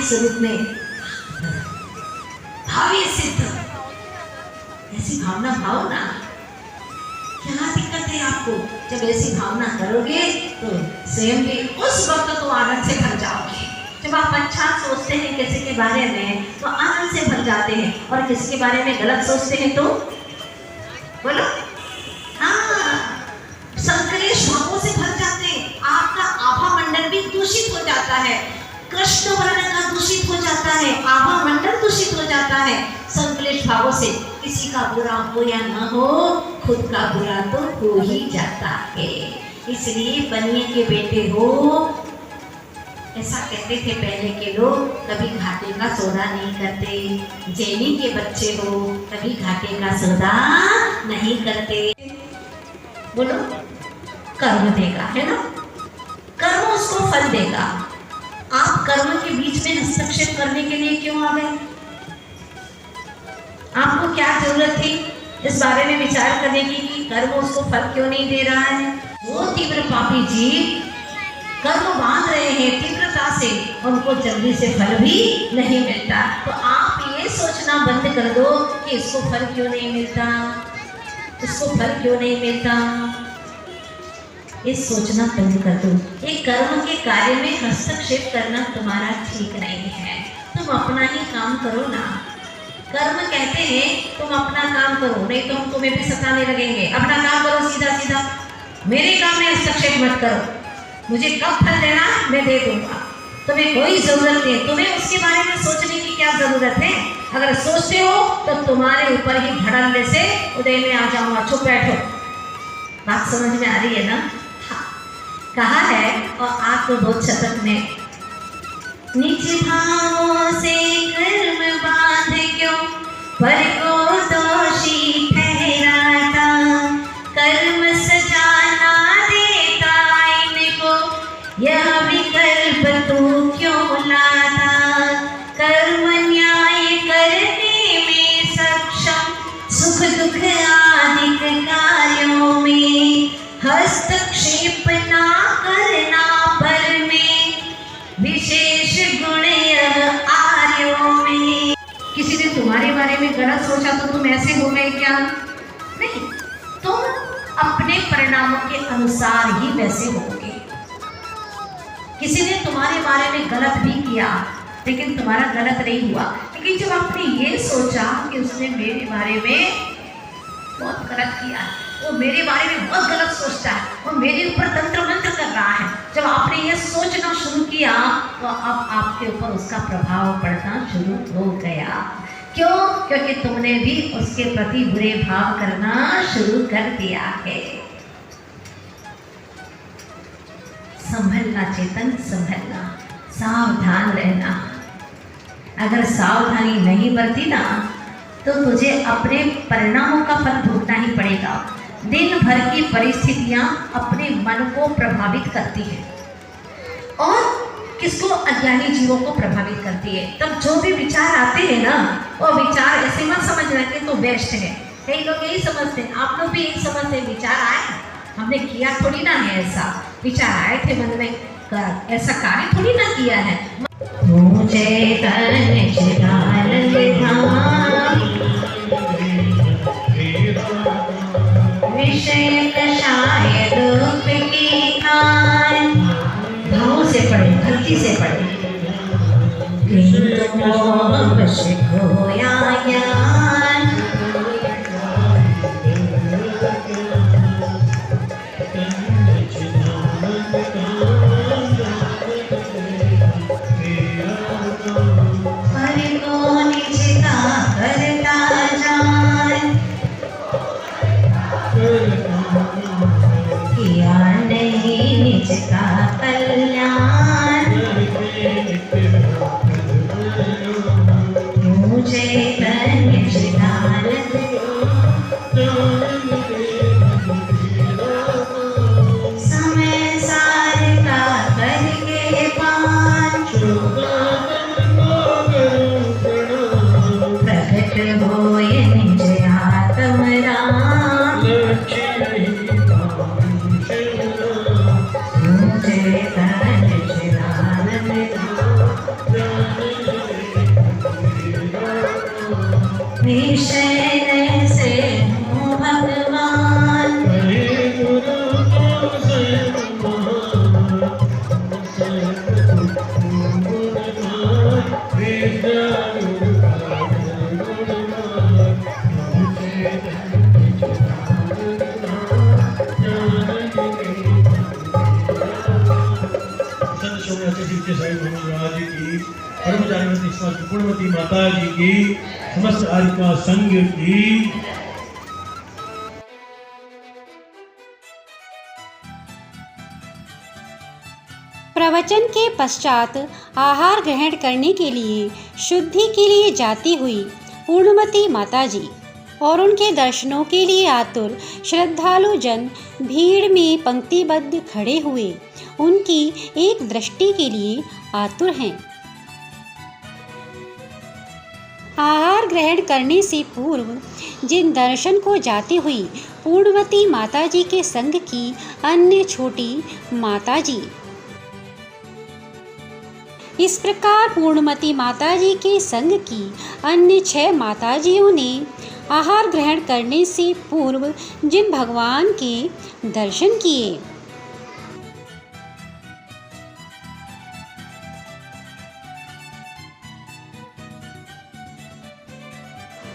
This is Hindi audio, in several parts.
स्वरूप में भावी सिद्ध, ऐसी भावना भाव ना। क्या दिक्कत है आपको? जब ऐसी भावना करोगे तो स्वयं भी उस वक्त तो आनंद से भर जाओगे। जब आप अच्छा सोचते हैं किसी के बारे में तो आनंद से भर जाते हैं, और किसी के बारे में गलत सोचते हैं तो बोलो संकलेश भावों से भर जाते हैं। आपका आभा मंडल भी दूषित हो जाता है, कृष्ण वर्ण का दूषित हो जाता है, आभा मंडल दूषित हो जाता है संकलेश भावों से। किसी का बुरा हो या न हो, खुद का बुरा तो हो ही जाता है। इसलिए बनिए के बेटे हो, ऐसा कहते थे पहले के लोग, कभी घाटे का सौदा नहीं करते। जैनी के बच्चे हो, कभी घाटे का सौदा नहीं करते। बोलो, कर्म देगा, है ना? कर्म उसको फल देगा। आप कर्म के बीच में हस्तक्षेप करने के लिए क्यों आ गए? आपको क्या जरूरत थी इस बारे में विचार करने की कि कर्म उसको फल क्यों नहीं दे रहा है? वो तीव्र पापी जीव कर्म बांध रहे हैं तीव्रता से, उनको जल्दी से फल भी नहीं मिलता। तो आप ये सोचना बंद कर दो कि इसको फल क्यों नहीं मिलता, इसको फल क्यों नहीं मिलता। ये सोचना बंद कर दो। ये कर्म के कार्य में हस्तक्षेप करना तुम्हारा ठीक नहीं है। तुम अपना ही काम करो ना। कर्म कहते हैं तुम अपना काम करो, नहीं तो हम तुम्हें भी सताने लगेंगे। अपना काम करो सीधा सीधा, मेरे काम में हस्तक्षेप मत करो। मुझे कब फल देना मैं दे दूंगा, तुम्हें कोई जरूरत नहीं। तुम्हें उसके बारे में सोचने की क्या जरूरत है? अगर सोचते हो तो तुम्हारे ऊपर ही धड़ल्ले से उदय में आ जाऊंगा। चुप बैठो। बात समझ में आ रही है ना? हाँ। कहा है और आत्मबोध शतक में, नीचे भावों से कर्म बांध क्यों पर को दोषी ठहराता, कर्म सजाना देता इनको यह विकल्प तू क्यों लाता, कर्म न्याय करने में सक्षम सुख दुख आदि कार्यों में हस्तक्षेप ना करना, पर में विशेष गुण यह आर्यों में। किसी ने तुम्हारे बारे में गलत सोचा तो तुम ऐसे हो गए क्या? नहीं, तुम अपने परिणामों के अनुसार ही वैसे होगे। किसी ने तुम्हारे बारे में गलत भी किया लेकिन तुम्हारा गलत नहीं हुआ, लेकिन जब आपने ये सोचा कि उसने मेरे बारे में बहुत गलत किया, वो मेरे बारे में बहुत गलत सोचता है, वो मेरे ऊपर तंत्र मंत्र कर रहा है, जब आपने ये सोचना शुरू किया तो अब आपके ऊपर उसका प्रभाव पड़ना शुरू हो गया। क्यों? क्योंकि तुमने भी उसके प्रति बुरे भाव करना शुरू कर दिया है। संभलना चेतन, संभलना, सावधान रहना। अगर सावधानी नहीं बरती ना तो तुझे अपने परिणामों का फल भुगतना ही पड़ेगा। दिन भर की परिस्थितियां अपने मन को प्रभावित करती हैं और किसको? अज्ञानी जीवों को प्रभावित करती है। तब जो भी विचार आते हैं ना, वो विचार ऐसे मत समझना कि तो बेस्ट है। कई लोग यही समझते हैं, आप लोग भी यही समझते हैं, विचार आए, हमने किया थोड़ी ना है ऐसा, विचार आए थे मन में, ऐसा कार्य थोड़ी ना किया है। मुझे विषय कषाय रूप की खान, भाव से पढ़े, भक्ति से पढ़े। वश खोया ज्ञान, पर को निज का करता जान, किया नहीं निज का कल्याण, मुझे निज पूर्णमती माता जी की, समस्त आर्यका संघ की। प्रवचन के पश्चात आहार ग्रहण करने के लिए शुद्धि के लिए जाती हुई पूर्णमती माताजी और उनके दर्शनों के लिए आतुर श्रद्धालु जन भीड़ में पंक्तिबद्ध खड़े हुए उनकी एक दृष्टि के लिए आतुर हैं। आहार ग्रहण करने से पूर्व जिन दर्शन को जाती हुई पूर्णवती माताजी के संग की अन्य छोटी माताजी, इस प्रकार पूर्णमती माताजी के संग की अन्य 6 माताजियों ने आहार ग्रहण करने से पूर्व जिन भगवान के दर्शन किए,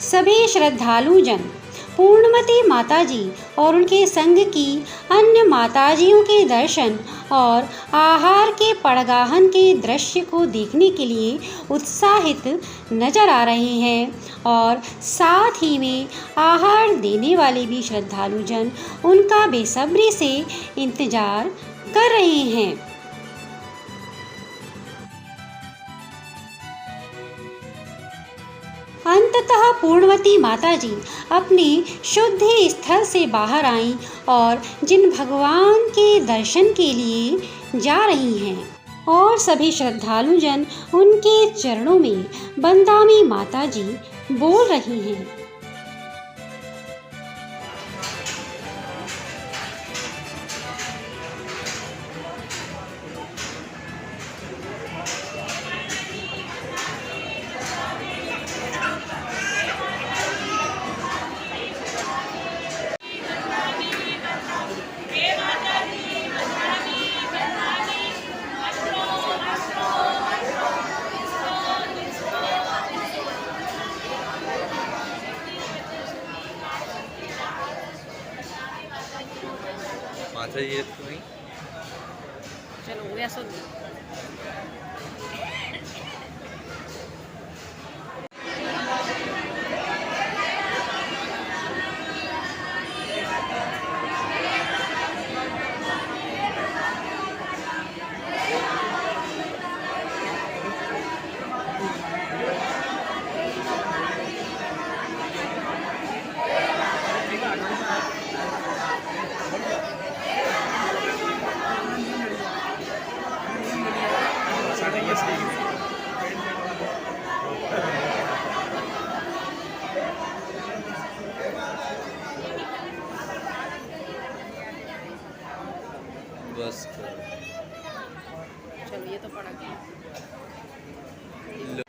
सभी श्रद्धालु जन पूर्णमती माताजी और उनके संग की अन्य माताजियों के दर्शन और आहार के पड़गाहन के दृश्य को देखने के लिए उत्साहित नजर आ रहे हैं और साथ ही में आहार देने वाले भी श्रद्धालु जन उनका बेसब्री से इंतजार कर रहे हैं। अंततः पूर्णवती माताजी अपने शुद्धि स्थल से बाहर आईं और जिन भगवान के दर्शन के लिए जा रही हैं और सभी श्रद्धालु जन उनके चरणों में बंदामी माताजी बोल रही हैं। माता ये तो नहीं, चलो हो गया सुन। बस चलो ये तो पड़ा गया। लो